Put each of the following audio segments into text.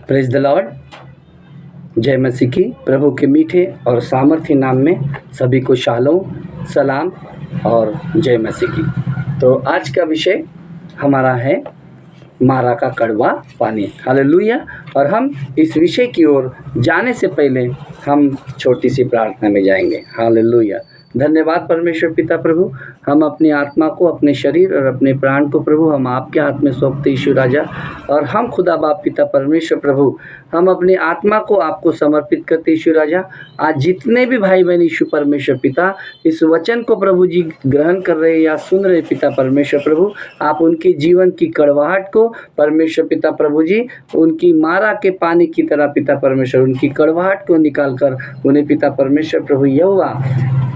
Praise the Lord. जय मसीह की। प्रभु के मीठे और सामर्थी नाम में सभी को शालोम, सलाम और जय मसीह की। तो आज का विषय हमारा है मारा का कड़वा पानी। हालेलुया। और हम इस विषय की ओर जाने से पहले हम छोटी सी प्रार्थना में जाएंगे। हालेलुया। धन्यवाद परमेश्वर पिता प्रभु, हम अपनी आत्मा को, अपने शरीर और अपने प्राण को प्रभु हम आपके हाथ में सौंपते यीशु राजा। और हम खुदा बाप पिता परमेश्वर प्रभु, हम अपनी आत्मा को आपको समर्पित करते यीशु राजा। आज जितने भी भाई बहन यीशु परमेश्वर पिता इस वचन को प्रभु जी ग्रहण कर रहे या सुन रहे पिता परमेश्वर प्रभु, आप उनके जीवन की कड़वाहट को परमेश्वर पिता प्रभु जी, उनकी मारा के पानी की तरह पिता परमेश्वर उनकी कड़वाहट को निकाल कर उन्हें पिता परमेश्वर प्रभु यहोवा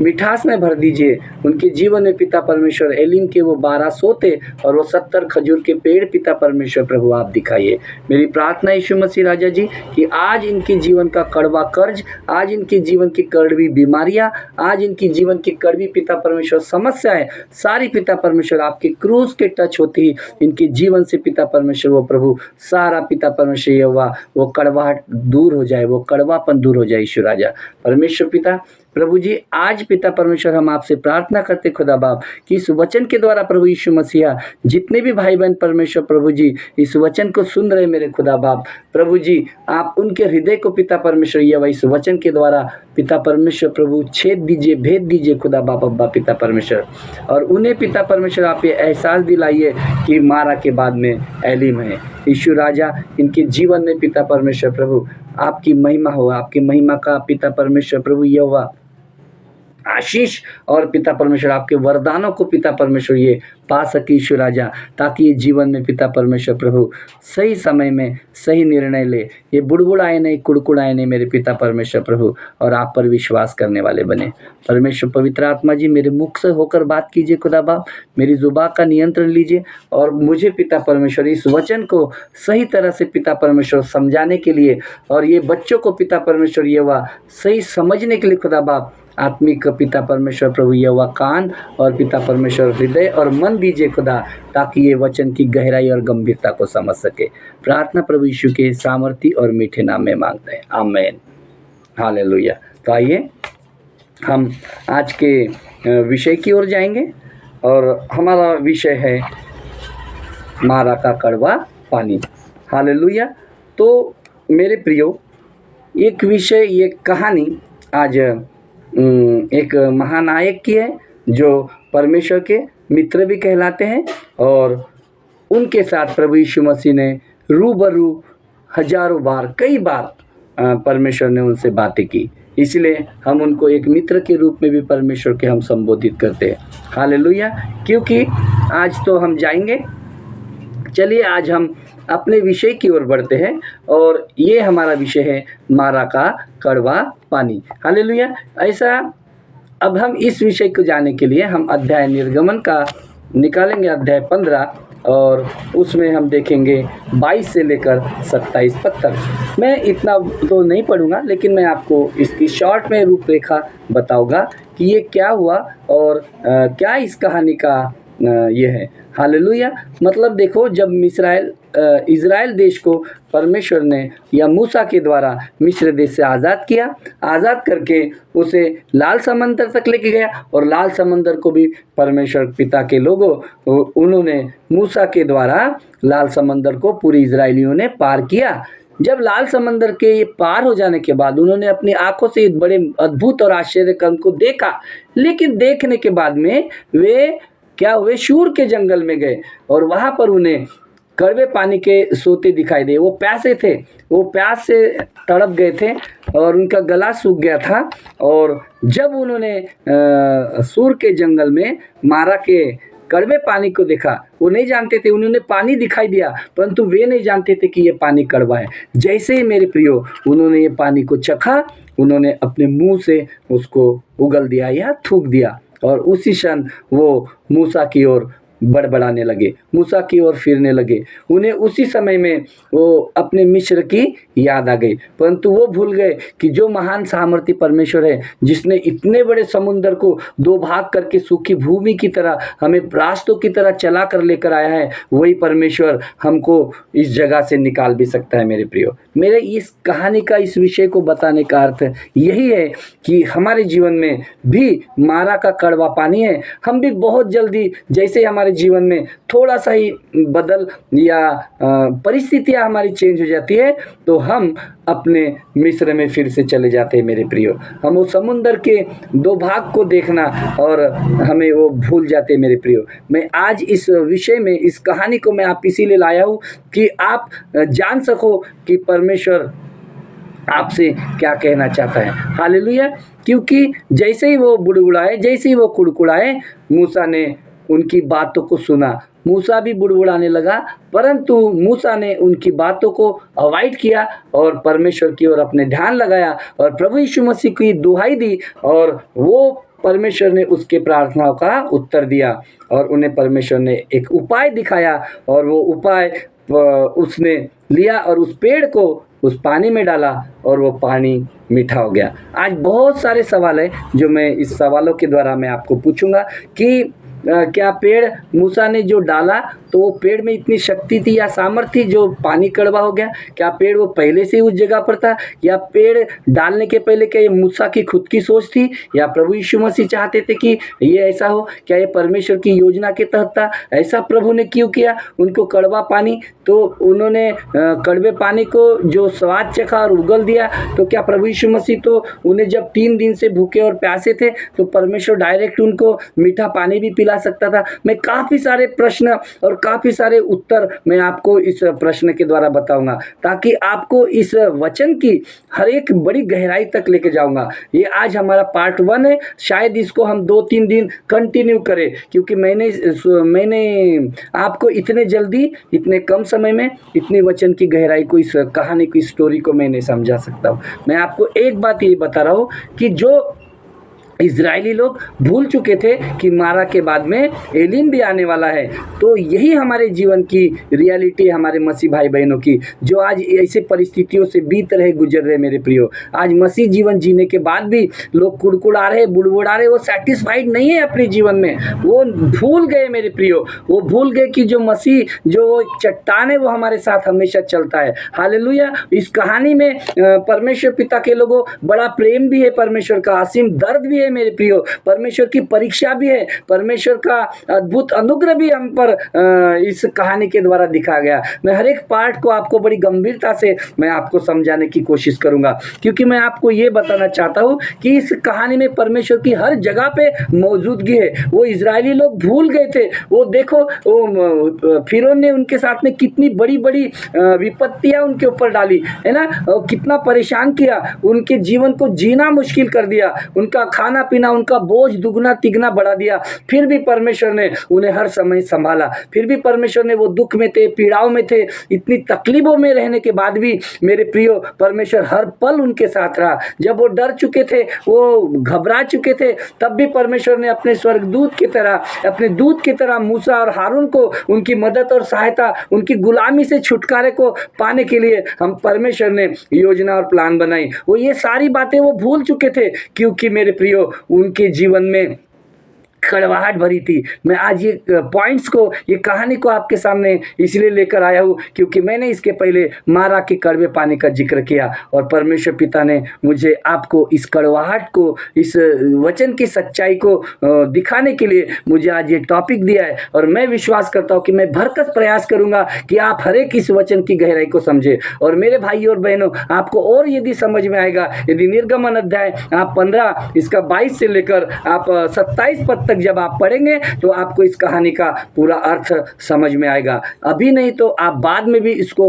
मिठास में भर दीजिए। उनके जीवन में पिता परमेश्वर एलिम के वो 12 सोते और वो 70 खजूर के पेड़ पिता परमेश्वर प्रभु आप दिखाइए। मेरी प्रार्थना यीशु मसीह राजा जी कि आज इनके जीवन का कड़वा कर्ज, आज इनके जीवन की कड़वी बीमारियां, आज इनकी जीवन की कड़वी पिता परमेश्वर समस्याएं सारी पिता परमेश्वर आपके क्रूस के टच होती इनके जीवन से पिता परमेश्वर वो प्रभु सारा पिता परमेश्वर यहोवा वो कड़वाहट दूर हो जाए, वो कड़वापन दूर हो जाए यीशु राजा परमेश्वर पिता प्रभु जी। आज पिता परमेश्वर हम आपसे प्रार्थना करते खुदा बाप कि इस वचन के द्वारा प्रभु यीशु मसीहा जितने भी भाई बहन परमेश्वर प्रभु जी इस वचन को सुन रहे मेरे खुदा बाप प्रभु जी, आप उनके हृदय को पिता परमेश्वर यहोवा इस वचन के द्वारा पिता परमेश्वर प्रभु छेद दीजिए, भेद दीजिए खुदा बाप अब्बा पिता परमेश्वर। और उन्हें पिता परमेश्वर आप ये एहसास दिलाइए कि मारा के बाद में एलिम है यीशु राजा। इनके जीवन में पिता परमेश्वर प्रभु आपकी महिमा हो, आपकी महिमा का पिता परमेश्वर प्रभु यहोवा आशीष और पिता परमेश्वर आपके वरदानों को पिता परमेश्वर ये पा सके यीशु राजा, ताकि ये जीवन में पिता परमेश्वर प्रभु सही समय में सही निर्णय ले, ये बुड़बुड़ाए नहीं, कुड़कुड़ाए नहीं मेरे पिता परमेश्वर प्रभु, और आप पर विश्वास करने वाले बने। परमेश्वर पवित्र आत्मा जी मेरे मुख से होकर बात कीजिए खुदा बाप, मेरी जुबान का नियंत्रण लीजिए और मुझे पिता परमेश्वर इस वचन को सही तरह से पिता परमेश्वर समझाने के लिए और ये बच्चों को पिता परमेश्वर यहोवा सही समझने के लिए खुदा बाप आत्मिक पिता परमेश्वर प्रभु यहोवा कान और पिता परमेश्वर हृदय और मन दीजिए खुदा, ताकि ये वचन की गहराई और गंभीरता को समझ सके। प्रार्थना प्रभु यीशु के सामर्थी और मीठे नाम में मांगते हैं, आमीन। हालेलुया। तो आइए हम आज के विषय की ओर जाएंगे और हमारा विषय है मारा का कड़वा पानी। हालेलुया। तो मेरे प्रियो, एक विषय, ये कहानी आज एक महानायक की है जो परमेश्वर के मित्र भी कहलाते हैं, और उनके साथ प्रभु यीशु मसीह ने रूबरू हजारों बार, कई बार परमेश्वर ने उनसे बातें की, इसलिए हम उनको एक मित्र के रूप में भी परमेश्वर के हम संबोधित करते हैं। हालेलुया। क्योंकि आज तो हम जाएंगे, चलिए आज हम अपने विषय की ओर बढ़ते हैं और ये हमारा विषय है मारा का कड़वा पानी। हालेलुया। ऐसा अब हम इस विषय को जानने के लिए हम अध्याय निर्गमन का निकालेंगे, अध्याय 15, और उसमें हम देखेंगे 22 से लेकर 27 पद तक। मैं इतना तो नहीं पढ़ूंगा, लेकिन मैं आपको इसकी शॉर्ट में रूपरेखा बताऊंगा कि ये क्या हुआ और क्या इस कहानी का ये है। हालेलुया। मतलब देखो, जब इज़राइल देश को परमेश्वर ने या मूसा के द्वारा मिस्र देश से आज़ाद किया, आज़ाद करके उसे लाल समंदर तक लेके गया, और लाल समंदर को भी परमेश्वर पिता के लोगों उन्होंने मूसा के द्वारा लाल समंदर को पूरे इज़राइलियों ने पार किया। जब लाल समंदर के पार हो जाने के बाद उन्होंने अपनी आंखों से बड़े अद्भुत और आश्चर्य कर्म को देखा, लेकिन देखने के बाद में वे क्या हुए, शूर के जंगल में गए और वहाँ पर उन्हें कड़वे पानी के सोते दिखाई दे। वो प्यासे थे, वो प्यास से तड़प गए थे और उनका गला सूख गया था। और जब उन्होंने सूर के जंगल में मारा के कड़वे पानी को देखा, वो नहीं जानते थे, उन्होंने पानी दिखाई दिया परंतु वे नहीं जानते थे कि ये पानी कड़वा है। जैसे ही मेरे प्रियो उन्होंने ये पानी को चखा, उन्होंने अपने मुंह से उसको उगल दिया या थूक दिया, और उसी क्षण वो मूसा की ओर बड़बड़ाने लगे, मूसा की ओर फिरने लगे। उन्हें उसी समय में वो अपने मिस्र की याद आ गई, परंतु वो भूल गए कि जो महान सामर्थी परमेश्वर है, जिसने इतने बड़े समुद्र को दो भाग करके सूखी भूमि की तरह हमें रास्तों की तरह चला कर लेकर आया है, वही परमेश्वर हमको इस जगह से निकाल भी सकता है। मेरे प्रियो, मेरे इस कहानी का, इस विषय को बताने का अर्थ यही है कि हमारे जीवन में भी मारा का कड़वा पानी है। हम भी बहुत जल्दी, जैसे हमारे जीवन में थोड़ा सा ही बदल या परिस्थितियाँ हमारी चेंज हो जाती है, तो हम अपने मिस्र में फिर से चले जाते हैं। मेरे प्रियो, हम वो समुंदर के दो भाग को देखना और हमें वो भूल जाते हैं। मेरे प्रियो, मैं आज इस विषय में, इस कहानी को मैं आप इसीलिए लाया हूँ कि आप जान सको कि परमेश्वर आपसे क्या कहना चाहता है। हालेलुया। क्योंकि जैसे ही वो बुड़बुड़ाए, जैसे ही वो कुड़कुड़ाए, मूसा ने उनकी बातों को सुना। मूसा भी बुड़बुड़ाने लगा, परंतु मूसा ने उनकी बातों को अवॉइड किया और परमेश्वर की ओर अपने ध्यान लगाया और प्रभु यीशु मसीह की दुहाई दी, और वो परमेश्वर ने उसके प्रार्थनाओं का उत्तर दिया और उन्हें परमेश्वर ने एक उपाय दिखाया, और वो उपाय उसने लिया और उस पेड़ को उस पानी में डाला और वो पानी मीठा हो गया। आज बहुत सारे सवाल हैं जो मैं इस सवालों के द्वारा मैं आपको पूछूंगा कि क्या पेड़ मूसा ने जो डाला तो वो पेड़ में इतनी शक्ति थी या सामर्थ्य थी जो पानी कड़वा हो गया? क्या पेड़ वो पहले से ही उस जगह पर था, या पेड़ डालने के पहले क्या ये मूसा की खुद की सोच थी, या प्रभु यीशु मसीह चाहते थे कि ये ऐसा हो? क्या ये परमेश्वर की योजना के तहत था? ऐसा प्रभु ने क्यों किया? उनको कड़वा पानी, तो उन्होंने कड़वे पानी को जो स्वाद चखा और उगल दिया, तो क्या प्रभु यीशु मसीह तो उन्हें जब 3 दिन से भूखे और प्यासे थे तो परमेश्वर डायरेक्ट उनको मीठा पानी भी पिला सकता था? मैं काफ़ी सारे प्रश्न और काफ़ी सारे उत्तर मैं आपको इस प्रश्न के द्वारा बताऊंगा, ताकि आपको इस वचन की हर एक बड़ी गहराई तक लेके जाऊंगा। ये आज हमारा पार्ट 1 है, शायद इसको हम 2-3 दिन कंटिन्यू करें, क्योंकि मैंने आपको इतने जल्दी, इतने कम समय में इतनी वचन की गहराई को, इस कहानी की स्टोरी को मैं नहीं समझा सकता हूँ। मैं आपको एक बात ये बता रहा हूँ कि जो इजरायली लोग भूल चुके थे कि मारा के बाद में एलीम भी आने वाला है, तो यही हमारे जीवन की रियलिटी है, हमारे मसीह भाई बहनों की, जो आज ऐसे परिस्थितियों से बीत रहे, गुजर रहे। मेरे प्रियो, आज मसीह जीवन जीने के बाद भी लोग कुड़कुड़ा रहे, बुड़बुड़ा रहे, वो सेटिस्फाइड नहीं है अपने जीवन में। वो भूल गए मेरे प्रियो, वो भूल गए कि जो मसीह, जो चट्टान है, वो हमारे साथ हमेशा चलता है। हालेलुया। इस कहानी में परमेश्वर पिता के लोगों बड़ा प्रेम भी है, परमेश्वर का असीम दर्द भी है मेरे प्रियो, परमेश्वर की परीक्षा भी है, परमेश्वर का अद्भुत अनुग्रह भी हम पर इस कहानी के द्वारा दिखा गया। मैं हर एक पार्ट को आपको बड़ी गंभीरता से मैं आपको समझाने की कोशिश करूंगा, क्योंकि मैं आपको ये बताना चाहता हूं कि इस कहानी में परमेश्वर की हर जगह पे मौजूदगी है। वो इजरायली लोग भूल गए थे, वो देखो वो फिरौन ने उनके साथ में कितनी बड़ी बड़ी विपत्तियां उनके ऊपर डाली है ना, कितना परेशान किया, उनके जीवन को जीना मुश्किल कर दिया, उनका खाना पीना, उनका बोझ दुगना तिगना बढ़ा दिया। फिर भी परमेश्वर ने उन्हें हर समय संभाला, फिर भी परमेश्वर ने, वो दुख में थे, पीड़ाओं में थे, इतनी तकलीफों में रहने के बाद भी मेरे प्रियो परमेश्वर हर पल उनके साथ रहा। जब वो डर चुके थे, वो घबरा चुके थे, तब भी परमेश्वर ने अपने स्वर्गदूत की तरह, अपने दूत की तरह मूसा और हारून को उनकी मदद और सहायता, उनकी गुलामी से छुटकारे को पाने के लिए हम परमेश्वर ने योजना और प्लान बनाई। वो ये सारी बातें वो भूल चुके थे, क्योंकि मेरे प्रियो उनके जीवन में कड़वाहट भरी थी। मैं आज ये पॉइंट्स को, ये कहानी को आपके सामने इसलिए लेकर आया हूँ क्योंकि मैंने इसके पहले मारा के कड़वे पानी का जिक्र किया, और परमेश्वर पिता ने मुझे आपको इस कड़वाहट को, इस वचन की सच्चाई को दिखाने के लिए मुझे आज ये टॉपिक दिया है। और मैं विश्वास करता हूँ कि मैं भरसक प्रयास करूँगा कि आप हर एक इस वचन की गहराई को समझे। और मेरे भाई और बहनों, आपको और यदि समझ में आएगा, यदि निर्गमन अध्याय आप 15 इसका 22 से लेकर आप 27 पद तक जब आप पढ़ेंगे तो आपको इस कहानी का पूरा अर्थ समझ में आएगा। अभी नहीं तो आप बाद में भी इसको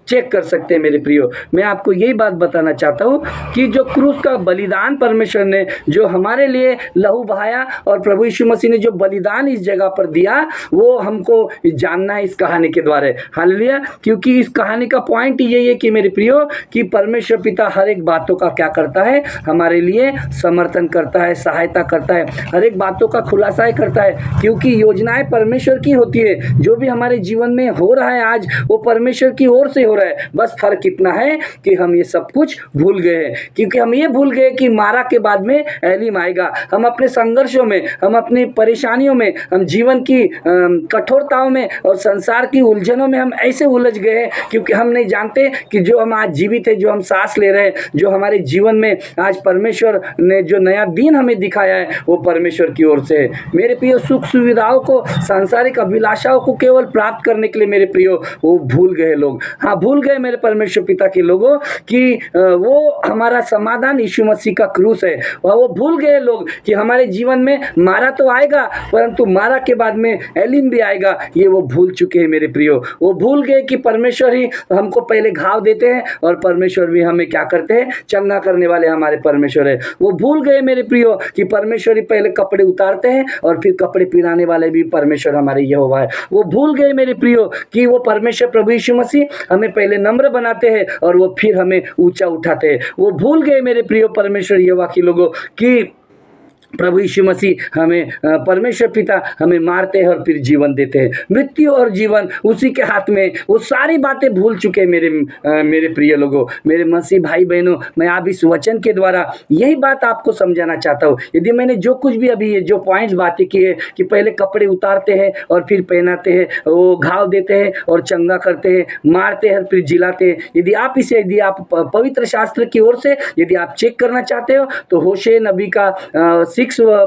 चेक कर सकते हैं मेरे प्रियो। मैं आपको यही बात बताना चाहता हूँ कि जो क्रूस का बलिदान परमेश्वर ने जो हमारे लिए लहू बहाया और प्रभु यीशु मसीह ने जो बलिदान इस जगह पर दिया, वो हमको जानना है इस कहानी के द्वारा। हालेलुया। क्योंकि इस कहानी का पॉइंट यही है कि मेरे प्रियो कि परमेश्वर पिता हर एक बातों का क्या करता है, हमारे लिए समर्थन करता है, सहायता करता है, हर एक बातों का खुलासा करता है। क्योंकि योजनाएं परमेश्वर की होती है। जो भी हमारे जीवन में हो रहा है आज, वो परमेश्वर की ओर से हो रहा है। बस फर्क इतना है कि हम ये सब कुछ भूल गए हैं। क्योंकि हम ये भूल गए कि मारा के बाद में एलीम आएगा। हम अपने संघर्षों में, हम अपनी परेशानियों में, हम जीवन की कठोरताओं में और संसार की उलझनों में हम ऐसे उलझ गए हैं क्योंकि हम नहीं जानते कि जो हम आज जीवित है, जो हम सांस ले रहे हैं, जो हमारे जीवन में आज परमेश्वर ने जो नया दिन हमें दिखाया है, वो परमेश्वर की ओर से है। मेरे प्रियो, सुख सुविधाओं को, सांसारिक अभिलाषाओं को केवल प्राप्त करने के लिए मेरे प्रियो वो भूल गए लोग। हाँ, भूल गए मेरे परमेश्वर पिता के लोगों कि वो हमारा समाधान यीशु मसीह का क्रूस है। वो भूल गए लोग कि हमारे जीवन में मारा तो आएगा, परंतु मारा के बाद में एलीम भी आएगा। ये वो भूल चुके हैं मेरे प्रियो। वो भूल गए कि परमेश्वर ही हमको पहले घाव देते हैं और परमेश्वर भी हमें क्या करते हैं, चंगा करने वाले हमारे परमेश्वर है। वो भूल गए मेरे प्रियो कि परमेश्वर ही पहले कपड़े उतारते हैं और फिर कपड़े पहनाने वाले भी परमेश्वर हमारे यहोवा है। वो भूल गए मेरे प्रियो कि वो परमेश्वर प्रभु यीशु मसीह हमें पहले नम्र बनाते हैं और वो फिर हमें ऊंचा उठाते हैं। वो भूल गए मेरे प्रियो परमेश्वर यहोवा के लोगों कि प्रभु यीशु मसीह हमें, परमेश्वर पिता हमें मारते हैं और फिर जीवन देते हैं। मृत्यु और जीवन उसी के हाथ में। वो सारी बातें भूल चुके हैं मेरे प्रिय लोगों, मेरे मसीह भाई बहनों। मैं आप इस वचन के द्वारा यही बात आपको समझाना चाहता हूँ। यदि मैंने जो कुछ भी अभी ये जो पॉइंट्स बातें की है कि पहले कपड़े उतारते हैं और फिर पहनाते हैं, वो घाव देते हैं और चंगा करते हैं, मारते हैं और फिर जिलाते हैं, यदि आप पवित्र शास्त्र की ओर से यदि आप चेक करना चाहते हो तो होशे नबी का 6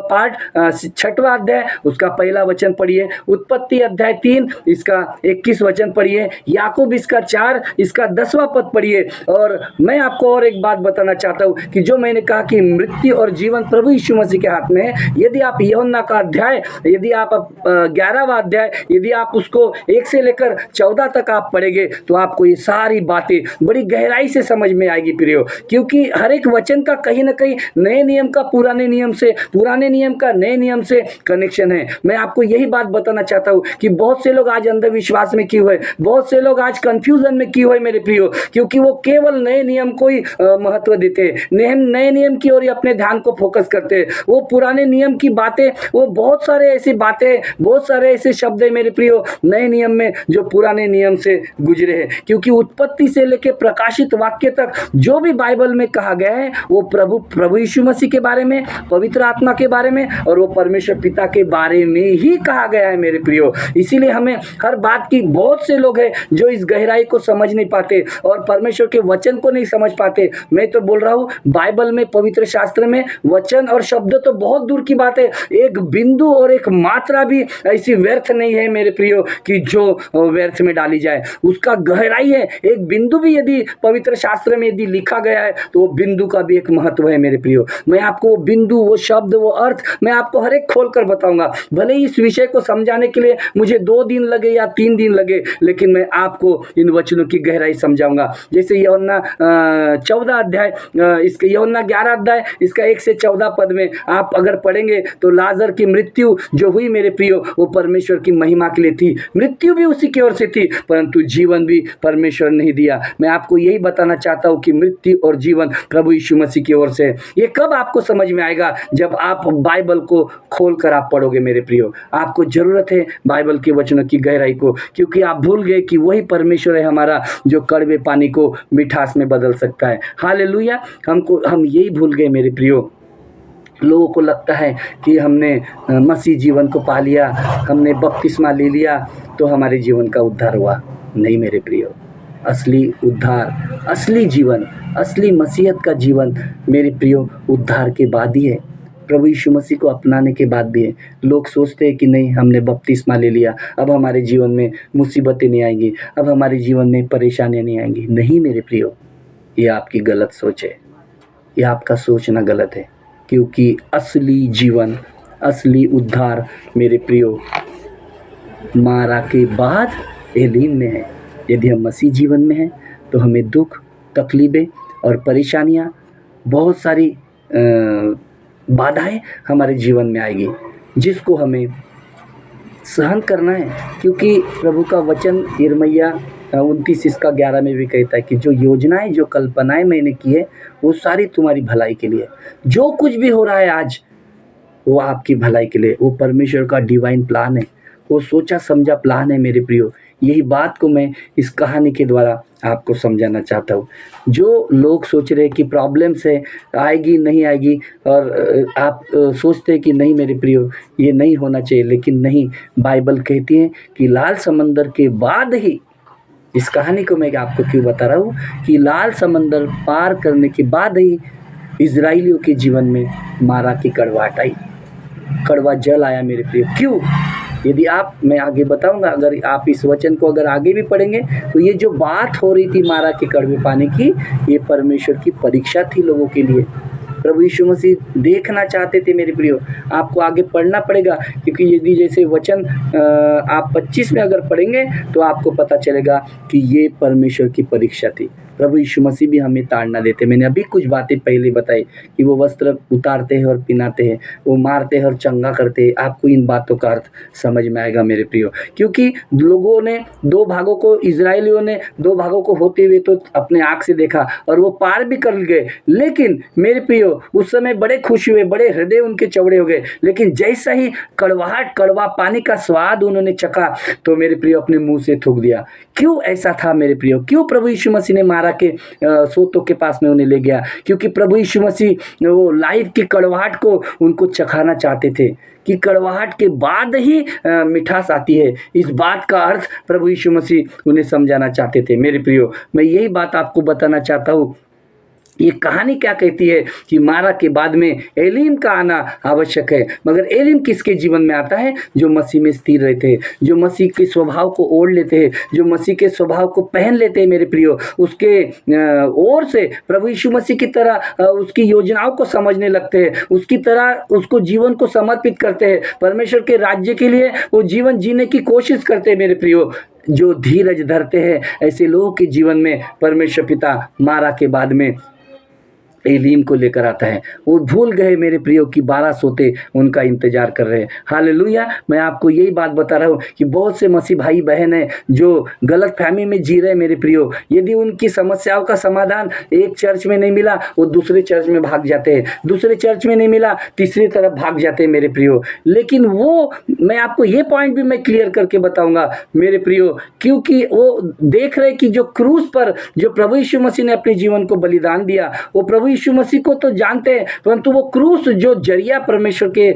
पार्ट 6वां अध्याय उसका पहला वचन पढ़िए। उत्पत्ति अध्याय 3 इसका 21 वचन पढ़िए। याकूब इसका 4 इसका 10वां पद पढ़िए। और मैं आपको और एक बात बताना चाहता हूँ कि जो मैंने कहा कि मृत्यु और जीवन प्रभु यीशु मसीह के हाथ में है। यदि आप यूहन्ना का अध्याय, यदि आप 11वां अध्याय, यदि आप उसको 1 से लेकर 14 तक आप पढ़ेंगे तो आपको ये सारी बातें बड़ी गहराई से समझ में आएगी प्रियो। क्योंकि हर एक वचन का कहीं ना कहीं नए नियम का पुराने नियम से, पुराने नियम का नए नियम से कनेक्शन है। मैं आपको यही बात बताना चाहता हूँ कि बहुत से लोग आज अंधविश्वास में क्यों है, बहुत से लोग आज कंफ्यूजन में क्यों है मेरे प्रियो, क्योंकि वो केवल नए नियम को ही महत्व देते हैं, नए नियम की ओर अपने ध्यान को फोकस करते हैं। वो पुराने नियम की बातें, वो बहुत सारे ऐसी बातें, बहुत सारे ऐसे शब्द है मेरे प्रियो नए नियम में जो पुराने नियम से गुजरे हैं। क्योंकि उत्पत्ति से लेकर प्रकाशित वाक्य तक जो भी बाइबल में कहा गया है वो प्रभु यीशु मसीह के बारे में, पवित्र आत्मा के बारे में और वो परमेश्वर पिता के बारे में ही कहा गया है मेरे प्रियो। इसीलिए हमें हर बात की, बहुत से लोग हैं जो इस गहराई को समझ नहीं पाते और परमेश्वर के वचन को नहीं समझ पाते। मैं तो बोल रहा हूँ बाइबल में, पवित्र शास्त्र में वचन और शब्द तो बहुत दूर की बात है, एक बिंदु और एक मात्रा भी ऐसी व्यर्थ नहीं है मेरे प्रियो कि जो व्यर्थ में डाली जाए। उसका गहराई है। एक बिंदु भी यदि पवित्र शास्त्र में यदि लिखा गया है तो वो बिंदु का भी एक महत्व है मेरे प्रियो। मैं आपको वो बिंदु, वो शब्द, वो अर्थ मैं आपको हर एक खोल कर बताऊंगा। भले ही इस विषय को समझाने के लिए मुझे 2 दिन लगे या 3 दिन लगे, लेकिन मैं आपको इन वचनों की गहराई समझाऊंगा। जैसे यूहन्ना 14 अध्याय, इसके यूहन्ना 11 अध्याय इसका 1 से 14 पद में आप अगर पढ़ेंगे तो लाजर की मृत्यु जो हुई मेरे प्रियो वो परमेश्वर की महिमा के लिए थी। मृत्यु भी उसी की ओर से थी, परंतु जीवन भी परमेश्वर नहीं दिया। मैं आपको यही बताना चाहता हूँ कि मृत्यु और जीवन प्रभु यीशु मसीह की ओर से। ये कब आपको समझ में आएगा? जब आप बाइबल को खोल कर आप पढ़ोगे मेरे प्रियो। आपको जरूरत है बाइबल के वचनों की गहराई को, क्योंकि आप भूल गए कि वही परमेश्वर है हमारा जो कड़वे पानी को मिठास में बदल सकता है। हालेलुया। हम यही भूल गए मेरे प्रियो। लोगों को लगता है कि हमने मसीह जीवन को पा लिया, हमने बपतिस्मा ले लिया तो हमारे जीवन का उद्धार हुआ। नहीं मेरे प्रियो, असली उद्धार, असली जीवन, असली मसीहत का जीवन मेरे प्रियो उद्धार के बाद ही है, प्रभु यीशु मसीह को अपनाने के बाद भी है। लोग सोचते हैं कि नहीं, हमने बपतिस्मा ले लिया, अब हमारे जीवन में मुसीबतें नहीं आएंगी, अब हमारे जीवन में परेशानियां नहीं आएंगी। नहीं मेरे प्रियो, ये आपकी गलत सोच है, ये आपका सोचना गलत है। क्योंकि असली जीवन, असली उद्धार मेरे प्रियो मारा के बाद एलीम में है। यदि हम मसीह जीवन में हैं तो हमें दुख, तकलीफ़ें और परेशानियाँ, बहुत सारी बाधाएँ हमारे जीवन में आएगी, जिसको हमें सहन करना है। क्योंकि प्रभु का वचन यिर्मयाह 29 इसका 11 में भी कहता है कि जो योजनाएं, जो कल्पनाएं मैंने की है, वो सारी तुम्हारी भलाई के लिए। जो कुछ भी हो रहा है आज, वो आपकी भलाई के लिए, वो परमेश्वर का डिवाइन प्लान है, वो सोचा समझा प्लान है मेरे प्रियो। यही बात को मैं इस कहानी के द्वारा आपको समझाना चाहता हूँ। जो लोग सोच रहे हैं कि प्रॉब्लम्स है, आएगी नहीं आएगी, और आप सोचते हैं कि नहीं मेरे प्रियो ये नहीं होना चाहिए, लेकिन नहीं, बाइबल कहती है कि लाल समंदर के बाद ही, इस कहानी को मैं आपको क्यों बता रहा हूँ कि लाल समंदर पार करने के बाद ही इजराइलियों के जीवन में मारा की कड़वाहट आई, कड़वा जल आया मेरे प्रिय। क्यों? यदि मैं आगे बताऊंगा, अगर आप इस वचन को अगर आगे भी पढ़ेंगे तो ये जो बात हो रही थी मारा के कड़वे पानी की, ये परमेश्वर की परीक्षा थी लोगों के लिए। प्रभु यीशु मसीह देखना चाहते थे मेरे प्रियो। आपको आगे पढ़ना पड़ेगा, क्योंकि यदि जैसे वचन आप 25 में अगर पढ़ेंगे तो आपको पता चलेगा कि ये परमेश्वर की परीक्षा थी। प्रभु यीशु मसीह भी हमें ताड़ना देते। मैंने अभी कुछ बातें पहले बताई कि वो वस्त्र उतारते हैं और पहनाते हैं, वो मारते हैं और चंगा करते हैं। आपको इन बातों का अर्थ समझ में आएगा मेरे प्रियो। क्योंकि लोगों ने दो भागों को, इजराइलियों ने दो भागों को होते हुए तो अपने आँख से देखा और वो पार भी कर गए, लेकिन मेरे प्रियो उस समय बड़े खुश हुए, बड़े हृदय उनके चौड़े हो गए। लेकिन जैसा ही कड़वाहट, कड़वा पानी का स्वाद उन्होंने चखा तो मेरे प्रियो अपने मुंह से थूक दिया। क्यों ऐसा था मेरे प्रियो? क्यों प्रभु यीशु मसीह ने मारा के सोतों के पास में उन्हें ले गया? क्योंकि प्रभु यीशु मसीह वो लाइफ की कड़वाहट को उनको चखाना चाहते थे कि कड़वाहट के बाद ही मिठास आती है। इस बात का अर्थ प्रभु यीशु मसीह उन्हें समझाना चाहते थे मेरे प्रियो। मैं यही बात आपको बताना चाहता हूँ। ये कहानी क्या कहती है कि मारा के बाद में एलीम का आना आवश्यक है। मगर एलीम किसके जीवन में आता है? जो मसीह में स्थिर रहते हैं, जो मसीह के स्वभाव को ओढ़ लेते हैं, जो मसीह के स्वभाव को पहन लेते हैं मेरे प्रियो। उसके ओर से प्रभु यीशु मसीह की तरह उसकी योजनाओं को समझने लगते हैं, उसकी तरह उसको जीवन को समर्पित करते हैं, परमेश्वर के राज्य के लिए वो जीवन जीने की कोशिश करते हैं मेरे प्रियो। जो धीरज धरते हैं, ऐसे लोगों के जीवन में परमेश्वर पिता मारा के बाद में एलीम को लेकर आता है। वो भूल गए मेरे प्रियो की 12 सोते उनका इंतजार कर रहे हैं। हालेलुया। मैं आपको यही बात बता रहा हूँ कि बहुत से मसीह भाई बहन हैं जो गलत फहमी में जी रहे हैं मेरे प्रियो। यदि उनकी समस्याओं का समाधान एक चर्च में नहीं मिला, वो दूसरे चर्च में भाग जाते हैं, दूसरे चर्च में नहीं मिला, तीसरी तरफ भाग जाते हैं मेरे प्रियो। लेकिन वो, मैं आपको ये पॉइंट भी मैं क्लियर करके बताऊंगा मेरे प्रियो, क्योंकि वो देख रहे कि जो क्रूस पर जो प्रभु यीशु मसीह ने अपने जीवन को बलिदान दिया, वो प्रभु यीशु मसीह को तो जानते हैं, परंतु वो क्रूस जो जरिया परमेश्वर के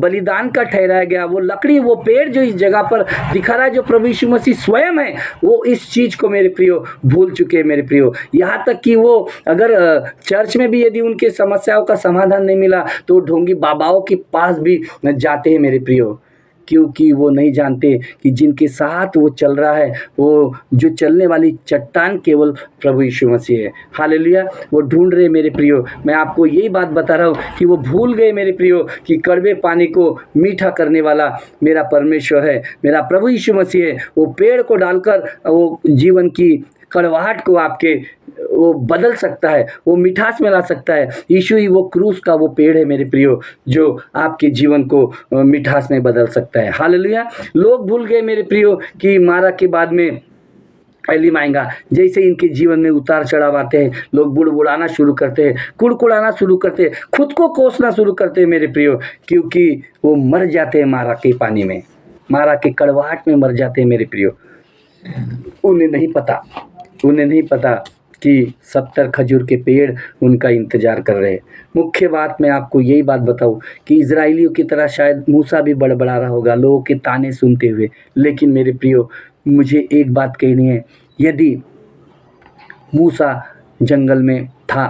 बलिदान का ठहराया गया, वो लकड़ी, वो पेड़ जो इस जगह पर दिखा रहा है, जो प्रभु यीशु मसीह स्वयं है, वो इस चीज को मेरे प्रियो भूल चुके हैं मेरे प्रियो। यहाँ तक कि वो अगर चर्च में भी यदि उनके समस्याओं का समाधान नहीं मिला तो ढोंगी बाबाओं के पास भी जाते हैं मेरे प्रियो, क्योंकि वो नहीं जानते कि जिनके साथ वो चल रहा है, वो जो चलने वाली चट्टान केवल प्रभु यीशु मसीह है। हालेलुया। वो ढूंढ रहे मेरे प्रियो। मैं आपको यही बात बता रहा हूँ कि वो भूल गए मेरे प्रियो कि कड़वे पानी को मीठा करने वाला मेरा परमेश्वर है, मेरा प्रभु यीशु मसीह है। वो पेड़ को डालकर वो जीवन की कड़वाहट को आपके वो बदल सकता है, वो मिठास में ला सकता है। यीशु ही वो क्रूस का वो पेड़ है मेरे प्रियो, जो आपके जीवन को मिठास में बदल सकता है। हालेलुया। लोग भूल गए मेरे प्रियो कि मारा के बाद में एलीम आएगा। जैसे इनके जीवन में उतार चढ़ाव आते हैं, लोग बुड़बुड़ाना शुरू करते हैं, कुड़कुड़ाना शुरू करते हैं, खुद को कोसना शुरू करते हैं मेरे प्रियो, क्योंकि वो मर जाते हैं मारा के पानी में, मारा के कड़वाहट में मर जाते हैं मेरे प्रियो। उन्हें नहीं पता कि 70 खजूर के पेड़ उनका इंतजार कर रहे हैं। मुख्य बात मैं आपको यही बात बताऊं कि इजराइलियों की तरह शायद मूसा भी बड़बड़ा रहा होगा लोगों के ताने सुनते हुए, लेकिन मेरे प्रियो मुझे एक बात कहनी है, यदि मूसा जंगल में था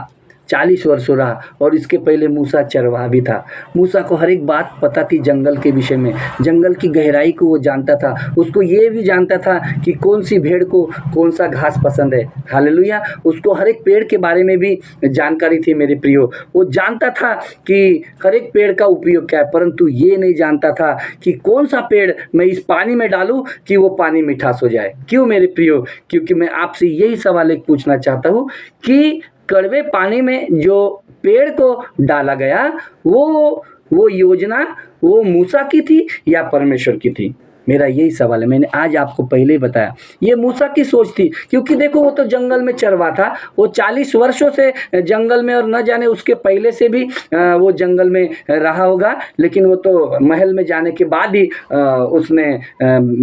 40 वर्षों रहा और इसके पहले मूसा चरवाहा भी था। मूसा को हर एक बात पता थी जंगल के विषय में, जंगल की गहराई को वो जानता था। उसको ये भी जानता था कि कौन सी भेड़ को कौन सा घास पसंद है। हालेलुया। उसको हर एक पेड़ के बारे में भी जानकारी थी मेरे प्रियो। वो जानता था कि हर एक पेड़ का उपयोग क्या है, परंतु ये नहीं जानता था कि कौन सा पेड़ मैं इस पानी में डालूं कि वो पानी मिठास हो जाए। क्यों मेरे प्रियो? क्योंकि मैं आपसे यही सवाल एक पूछना चाहता हूँ कि कड़वे पानी में जो पेड़ को डाला गया वो योजना वो मूसा की थी या परमेश्वर की थी? मेरा यही सवाल है। मैंने आज आपको पहले ही बताया ये मूसा की सोच थी, क्योंकि देखो वो तो जंगल में चरवा था। वो 40 वर्षों से जंगल में, और न जाने उसके पहले से भी वो जंगल में रहा होगा, लेकिन वो तो महल में जाने के बाद ही उसने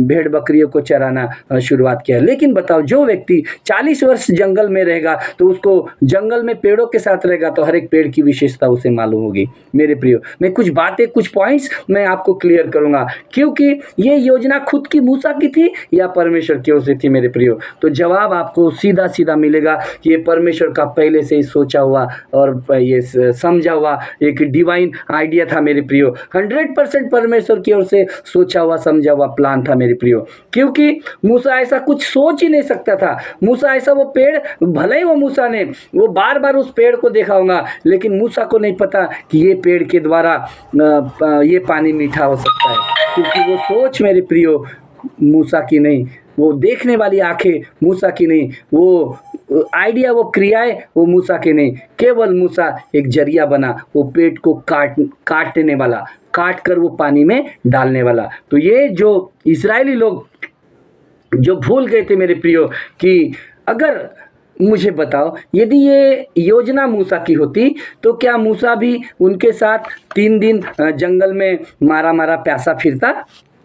भेड़ बकरियों को चराना शुरुआत किया। लेकिन बताओ, जो व्यक्ति 40 वर्ष जंगल में रहेगा तो उसको जंगल में पेड़ों के साथ रहेगा तो हर एक पेड़ की विशेषता उसे मालूम होगी। मेरे प्रियो, मैं कुछ बातें, कुछ पॉइंट्स मैं आपको क्लियर करूंगा, क्योंकि ये योजना खुद की मूसा की थी या परमेश्वर की ओर से थी मेरे प्रियो। तो जवाब आपको सीधा सीधा मिलेगा कि ये परमेश्वर का पहले से ही सोचा हुआ और ये समझा हुआ एक डिवाइन आइडिया था मेरे प्रियो। 100% परमेश्वर की ओर से सोचा हुआ समझा हुआ प्लान था मेरे प्रियो, क्योंकि मूसा ऐसा कुछ सोच ही नहीं सकता था। मूसा ऐसा, वो पेड़, भले ही वो मूसा ने वो बार बार उस पेड़ को देखा होगा, लेकिन मूसा को नहीं पता कि ये पेड़ के द्वारा ये पानी मीठा हो सकता है, क्योंकि वो सोच मेरे प्रियो मूसा की नहीं, वो देखने वाली आंखें मूसा की नहीं, वो आइडिया, वो क्रियाएं वो मूसा की नहीं। केवल मूसा एक जरिया बना, वो पेड़ को काटने वाला, काट कर वो पानी में डालने वाला। तो ये जो इस्राएली लोग जो भूल गए थे मेरे प्रियो कि अगर, मुझे बताओ, यदि ये योजना मूसा की होती तो क्या मूसा भी उनके साथ 3 दिन जंगल में मारा मारा प्यासा फिरता?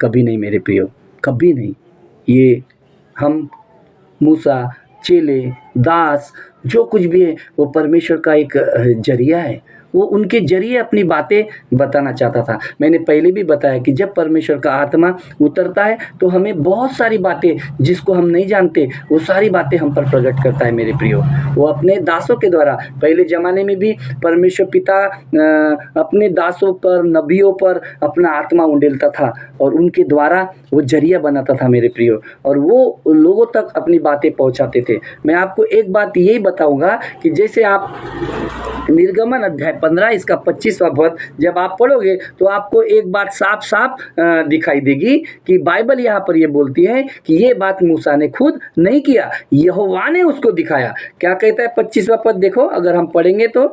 कभी नहीं मेरे प्रियो, कभी नहीं। ये हम, मूसा, चेले, दास, जो कुछ भी है वो परमेश्वर का एक जरिया है। वो उनके जरिए अपनी बातें बताना चाहता था। मैंने पहले भी बताया कि जब परमेश्वर का आत्मा उतरता है तो हमें बहुत सारी बातें जिसको हम नहीं जानते वो सारी बातें हम पर प्रकट करता है मेरे प्रियो। वो अपने दासों के द्वारा, पहले ज़माने में भी परमेश्वर पिता अपने दासों पर, नबियों पर अपना आत्मा उंडेलता था और उनके द्वारा वो जरिया बनाता था मेरे प्रियो, और वो लोगों तक अपनी बातें पहुंचाते थे। मैं आपको एक बात यही बताऊंगा कि जैसे आप निर्गमन अध्याय 15 इसका 25वां पद जब आप पढ़ोगे तो आपको एक बात साफ साफ दिखाई देगी कि बाइबल यहाँ पर ये बोलती है कि ये बात मूसा ने खुद नहीं किया, यहोवा ने उसको दिखाया। क्या कहता है 25वां पद? देखो, अगर हम पढ़ेंगे तो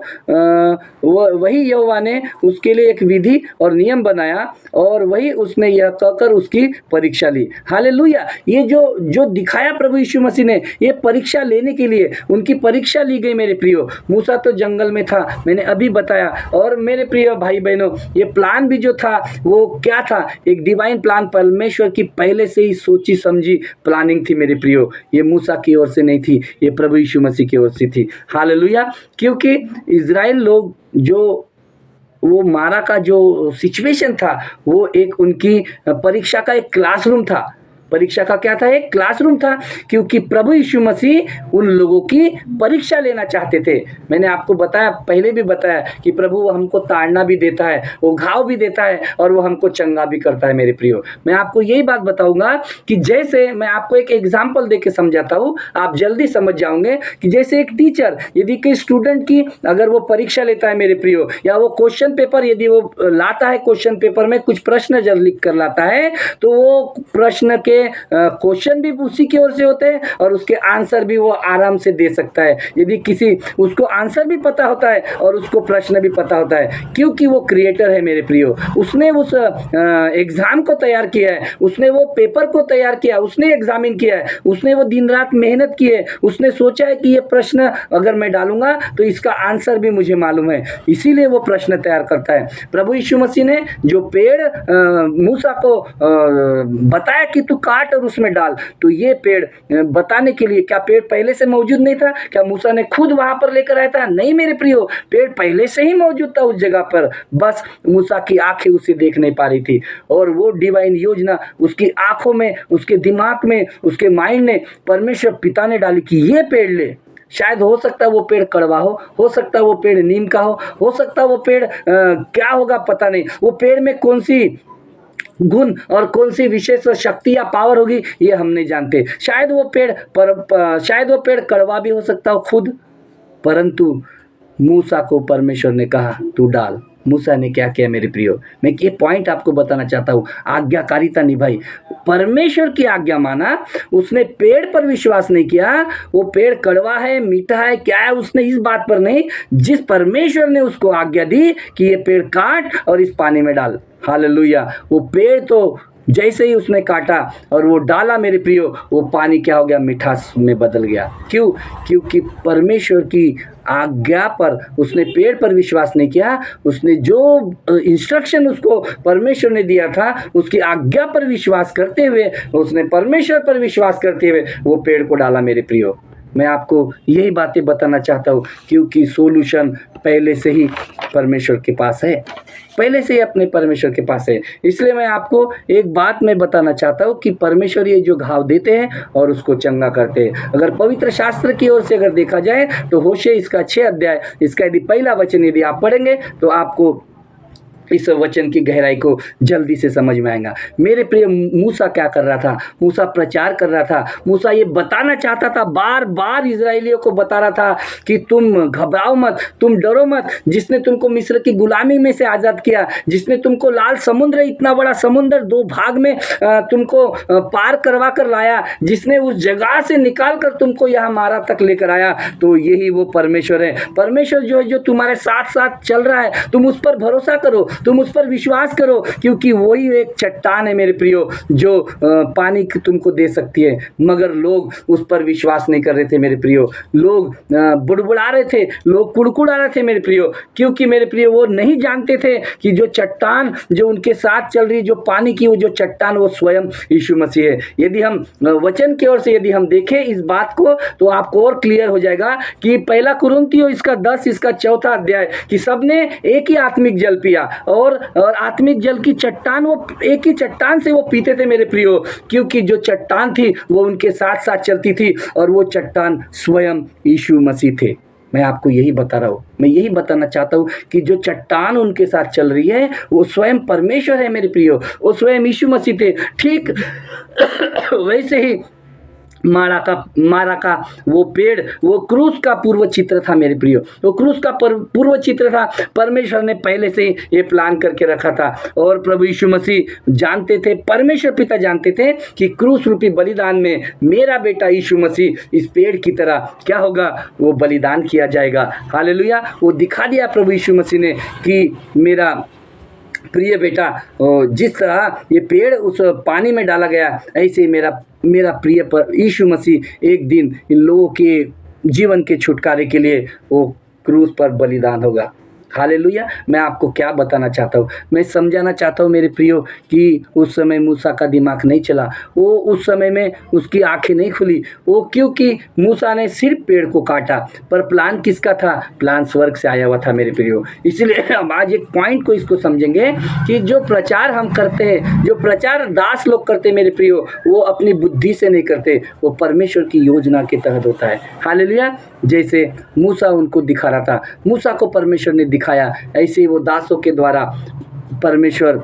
वही यहोवा ने उसके लिए एक विधि और नियम बनाया और वही उसने यह कहकर उसकी परीक्षा ली। हालेलुया। ये जो दिखाया प्रभु यीशु मसीह ने, ये परीक्षा लेने के लिए उनकी परीक्षा ली गई मेरे प्रियो। मूसा तो जंगल में था, मैंने अभी बताया। और मेरे प्रिय भाई बहनों, ये प्लान भी जो था वो क्या था? एक डिवाइन प्लान, परमेश्वर की पहले से ही सोची समझी प्लानिंग थी मेरे प्रियो। ये मूसा की ओर से नहीं थी, ये प्रभु यीशु मसीह की ओर से थी। हालेलुया। क्योंकि इज़राइल लोग जो वो मारा का जो सिचुएशन था वो एक उनकी परीक्षा का एक क्लासरूम था। परीक्षा का क्या था? एक क्लासरूम था, क्योंकि प्रभु यीशु मसीह उन लोगों की परीक्षा लेना चाहते थे। मैंने आपको बताया, पहले भी बताया कि प्रभु वो हमको ताड़ना भी देता है, वो घाव भी देता है और वो हमको चंगा भी करता है मेरे प्रियो। मैं आपको यही बात बताऊंगा कि जैसे मैं आपको एक एग्जाम्पल दे के समझाता हूँ, आप जल्दी समझ जाओगे कि जैसे एक टीचर यदि कोई स्टूडेंट की अगर वो परीक्षा लेता है मेरे प्रियो, या वो क्वेश्चन पेपर यदि वो लाता है, क्वेश्चन पेपर में कुछ प्रश्न जब लिख कर लाता है तो वो प्रश्न के क्वेश्चन भी उसी की ओर से होते हैं और उसके आंसर भी वो आराम से दे सकता है यदि किसी उसको आंसर भी पता होता है और उसको प्रश्न भी पता होता है, क्योंकि वो क्रिएटर है मेरे प्रियो। उसने उस एग्जाम को तैयार किया है, उसने वो पेपर को तैयार किया, उसने एग्जामिन किया है, उसने वो दिन रात मेहनत की है, उसने सोचा है कि ये प्रश्न अगर मैं डालूंगा तो इसका आंसर भी मुझे मालूम है, इसीलिए वो प्रश्न तैयार करता है। प्रभु यीशु मसीह ने जो पेड़ मूसा को बताया कि तू काट और उसमें डाल, तो ये पेड़ बताने के लिए, क्या पेड़ पहले से मौजूद नहीं था? क्या मूसा ने खुद वहां पर लेकर आया था? नहीं मेरे प्रियो, पेड़ पहले से ही मौजूद था उस जगह पर, बस मूसा की आंखें उसे देख नहीं पा रही थी। और वो डिवाइन योजना उसकी आंखों में, उसके दिमाग में, उसके माइंड ने परमेश्वर पिता ने डाली कि ये पेड़ ले, शायद हो सकता है वो पेड़ कड़वा हो सकता है वो पेड़ नीम का हो सकता है वो पेड़ क्या होगा पता नहीं, वो पेड़ में कौन सी गुण और कौन सी विशेष शक्ति या पावर होगी ये हम नहीं जानते। शायद वो पेड़ कड़वा भी हो सकता हो खुद, परंतु मूसा को परमेश्वर ने कहा तू डाल। मूसा ने क्या किया मेरे प्रियो, मैं ये पॉइंट आपको बताना चाहता हूँ, आज्ञाकारिता निभाई, परमेश्वर की आज्ञा माना, उसने पेड़ पर विश्वास नहीं किया, वो पेड़ कड़वा है मीठा है क्या है उसने इस बात पर नहीं, जिस परमेश्वर ने उसको आज्ञा दी कि ये पेड़ काट और इस पानी में डाल, हालेलुया, वो पेड़ तो जैसे ही उसने काटा और वो डाला मेरे प्रियो, वो पानी क्या हो गया, मिठास में बदल गया। क्यों? क्योंकि परमेश्वर की आज्ञा पर उसने पेड़ पर विश्वास नहीं किया, उसने जो इंस्ट्रक्शन उसको परमेश्वर ने दिया था उसकी आज्ञा पर विश्वास करते हुए, उसने परमेश्वर पर विश्वास करते हुए वो पेड़ को डाला मेरे प्रियो। मैं आपको यही बातें बताना चाहता हूँ, क्योंकि सोल्यूशन पहले से ही परमेश्वर के पास है, पहले से ही अपने परमेश्वर के पास है। इसलिए मैं आपको एक बात मैं बताना चाहता हूँ कि परमेश्वर ये जो घाव देते हैं और उसको चंगा करते हैं। अगर पवित्र शास्त्र की ओर से अगर देखा जाए तो होशे इसका 6 अध्याय इसका यदि पहला वचन यदि आप पढ़ेंगे तो आपको इस वचन की गहराई को जल्दी से समझ में आएगा। मेरे प्रिय, मूसा क्या कर रहा था? मूसा प्रचार कर रहा था। मूसा ये बताना चाहता था, बार बार इजरायलियों को बता रहा था कि तुम घबराओ मत, तुम डरो मत, जिसने तुमको मिस्र की गुलामी में से आज़ाद किया, जिसने तुमको लाल समुद्र, इतना बड़ा समुद्र 2 भाग में तुमको पार करवा कर लाया, जिसने उस जगह से निकाल कर तुमको यहाँ मारा तक लेकर आया, तो यही वो परमेश्वर है। परमेश्वर जो है, जो तुम्हारे साथ साथ चल रहा है, तुम उस पर भरोसा करो, तुम उस पर विश्वास करो, क्योंकि वही एक चट्टान है मेरे प्रियो जो पानी तुमको दे सकती है। मगर लोग उस पर विश्वास नहीं कर रहे थे मेरे प्रियो, लोग बुड़बुड़ा रहे थे, लोग कुड़कुड़ा रहे थे मेरे प्रियो, क्योंकि मेरे प्रियो वो नहीं जानते थे कि जो चट्टान जो उनके साथ चल रही, जो पानी की वो जो चट्टान, वो स्वयं यीशु मसीह है। यदि हम वचन की ओर से यदि हम देखें इस बात को तो आपको और क्लियर हो जाएगा कि 1 कुरिन्थियों इसका 10 इसका 4 अध्याय कि सबने एक ही आत्मिक जल पिया और आत्मिक जल की चट्टान, वो एक ही चट्टान से वो पीते थे मेरे प्रियो, क्योंकि जो चट्टान थी वो उनके साथ साथ चलती थी और वो चट्टान स्वयं यीशु मसीह थे। मैं आपको यही बता रहा हूँ, मैं यही बताना चाहता हूँ कि जो चट्टान उनके साथ चल रही है वो स्वयं परमेश्वर है मेरे प्रियो, वो स्वयं यीशु मसीह थे। ठीक वैसे ही मारा का वो पेड़, वो क्रूस का पूर्व चित्र था मेरे प्रियो, वो क्रूस का पूर्व चित्र था। परमेश्वर ने पहले से ये प्लान करके रखा था और प्रभु यीशु मसीह जानते थे, परमेश्वर पिता जानते थे कि क्रूस रूपी बलिदान में मेरा बेटा यीशु मसीह इस पेड़ की तरह क्या होगा, वो बलिदान किया जाएगा। हालेलुया। वो दिखा दिया प्रभु यीशु मसीह ने कि मेरा प्रिय बेटा, जिस तरह ये पेड़ उस पानी में डाला गया, ऐसे ही मेरा प्रिय पर यीशु मसीह एक दिन इन लोगों के जीवन के छुटकारे के लिए वो क्रूस पर बलिदान होगा। हालेलुया। मैं आपको क्या बताना चाहता हूँ, मैं समझाना चाहता हूँ मेरे प्रियो कि उस समय मूसा का दिमाग नहीं चला, वो उस समय में उसकी आंखें नहीं खुली, वो क्योंकि मूसा ने सिर्फ पेड़ को काटा, पर प्लान किसका था? प्लान स्वर्ग से आया हुआ था मेरे प्रियो। इसलिए हम आज एक पॉइंट को इसको समझेंगे कि जो प्रचार हम करते हैं, जो प्रचार दास लोग करते हैं मेरे प्रियो, वो अपनी बुद्धि से नहीं करते, वो परमेश्वर की योजना के तहत होता है। हालेलुया। जैसे मूसा उनको दिखा रहा था, मूसा को परमेश्वर ने दिखाया, ऐसे ही वो दासों के द्वारा परमेश्वर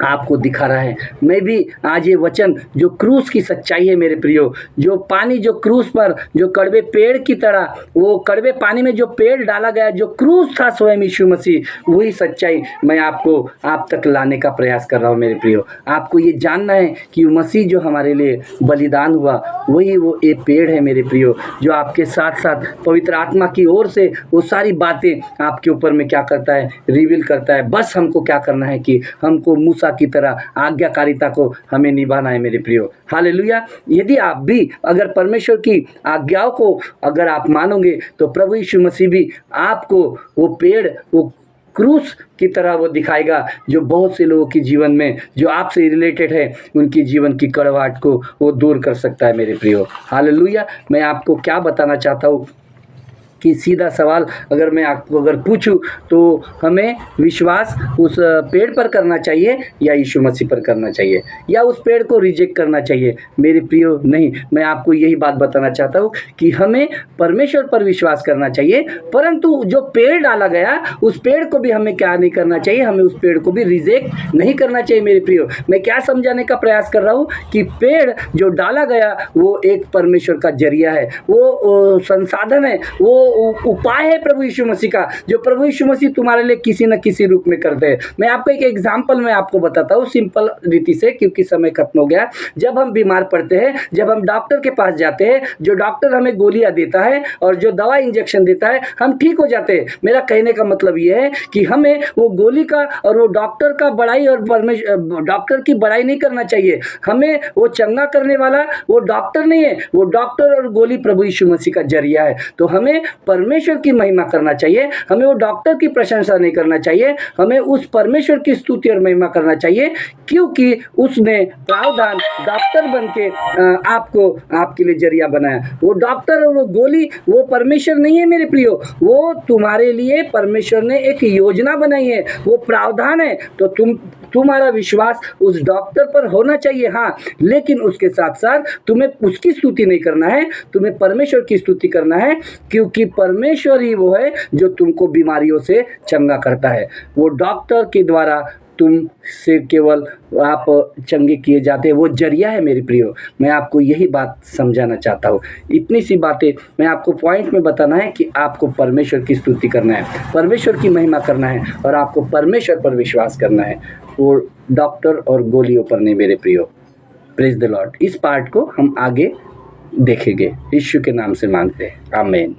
आपको दिखा रहा है। मैं भी आज ये वचन जो क्रूस की सच्चाई है मेरे प्रियो, जो पानी जो क्रूस पर जो कड़वे पेड़ की तरह, वो कड़वे पानी में जो पेड़ डाला गया, जो क्रूस था स्वयं यीशु मसीह, वही सच्चाई मैं आपको आप तक लाने का प्रयास कर रहा हूँ मेरे प्रियो। आपको ये जानना है कि मसीह जो हमारे लिए बलिदान हुआ, वही वो एक पेड़ है मेरे प्रियो, जो आपके साथ साथ पवित्र आत्मा की ओर से वो सारी बातें आपके ऊपर में क्या करता है, रिवील करता है। बस हमको क्या करना है कि हमको मूसा की तरह आज्ञाकारिता को हमें निभाना है मेरे प्रियो। हालेलुया। यदि आप भी अगर परमेश्वर की आज्ञाओं को अगर आप मानोगे तो प्रभु यीशु मसीह भी आपको वो पेड़, वो क्रूस की तरह वो दिखाएगा, जो बहुत से लोगों के जीवन में जो आपसे रिलेटेड है, उनकी जीवन की कड़वाहट को वो दूर कर सकता है मेरे प्रियो। हालेलुया। मैं आपको क्या बताना चाहता हूँ कि सीधा सवाल अगर मैं आपको अगर पूछूं तो हमें विश्वास उस पेड़ पर करना चाहिए या यीशु मसीह पर करना चाहिए, या उस पेड़ को रिजेक्ट करना चाहिए? मेरे प्रियो, नहीं, मैं आपको यही बात बताना चाहता हूँ कि हमें परमेश्वर पर विश्वास करना चाहिए, परंतु जो पेड़ डाला गया उस पेड़ को भी हमें क्या नहीं करना चाहिए, हमें उस पेड़ को भी रिजेक्ट नहीं करना चाहिए। मेरे प्रियो, मैं क्या समझाने का प्रयास कर रहा हूँ कि पेड़ जो डाला गया वो एक परमेश्वर का जरिया है, वो संसाधन है, वो उपाय है प्रभु यीशु मसीह का, जो प्रभु यीशु मसीह तुम्हारे लिए किसी न किसी रूप में करते हैं। मैं आपको एक एग्जाम्पल मैं आपको बताता हूँ सिंपल रीति से, क्योंकि समय खत्म हो गया। जब हम बीमार पड़ते हैं, जब हम डॉक्टर के पास जाते हैं, जो डॉक्टर हमें गोलियां देता है और जो दवा इंजेक्शन देता है, हम ठीक हो जाते हैं। मेरा कहने का मतलब यह है कि हमें वो गोली का और वो डॉक्टर का बड़ाई और डॉक्टर की बड़ाई नहीं करना चाहिए। हमें वो चंगा करने वाला वो डॉक्टर नहीं है, वो डॉक्टर और गोली प्रभु यीशु मसीह का जरिया है। तो हमें परमेश्वर की महिमा करना चाहिए, हमें वो डॉक्टर की प्रशंसा नहीं करना चाहिए, हमें उस परमेश्वर की स्तुति और महिमा करना चाहिए, क्योंकि उसने प्रावधान डॉक्टर बन के आपको आपके लिए जरिया बनाया। वो डॉक्टर और वो गोली वो परमेश्वर नहीं है मेरे प्रियो, वो तुम्हारे लिए परमेश्वर ने एक योजना बनाई है, वो प्रावधान है। तो तुम्हारा विश्वास उस डॉक्टर पर होना चाहिए, हाँ, लेकिन उसके साथ साथ तुम्हें उसकी स्तुति नहीं करना है, तुम्हें परमेश्वर की स्तुति करना है, क्योंकि परमेश्वर ही वो है जो तुमको बीमारियों से चंगा करता है। वो डॉक्टर के द्वारा तुम से केवल आप चंगे किए जाते हैं, वो जरिया है मेरे प्रियो। मैं आपको यही बात समझाना चाहता हूँ। इतनी सी बातें मैं आपको पॉइंट में बताना है कि आपको परमेश्वर की स्तुति करना है, परमेश्वर की महिमा करना है, और आपको परमेश्वर पर विश्वास करना है, वो डॉक्टर और गोलियों पर नहीं मेरे प्रियो। Praise the Lord. इस पार्ट को हम आगे देखेंगे। यीशु के नाम से मांगते हैं, आमीन।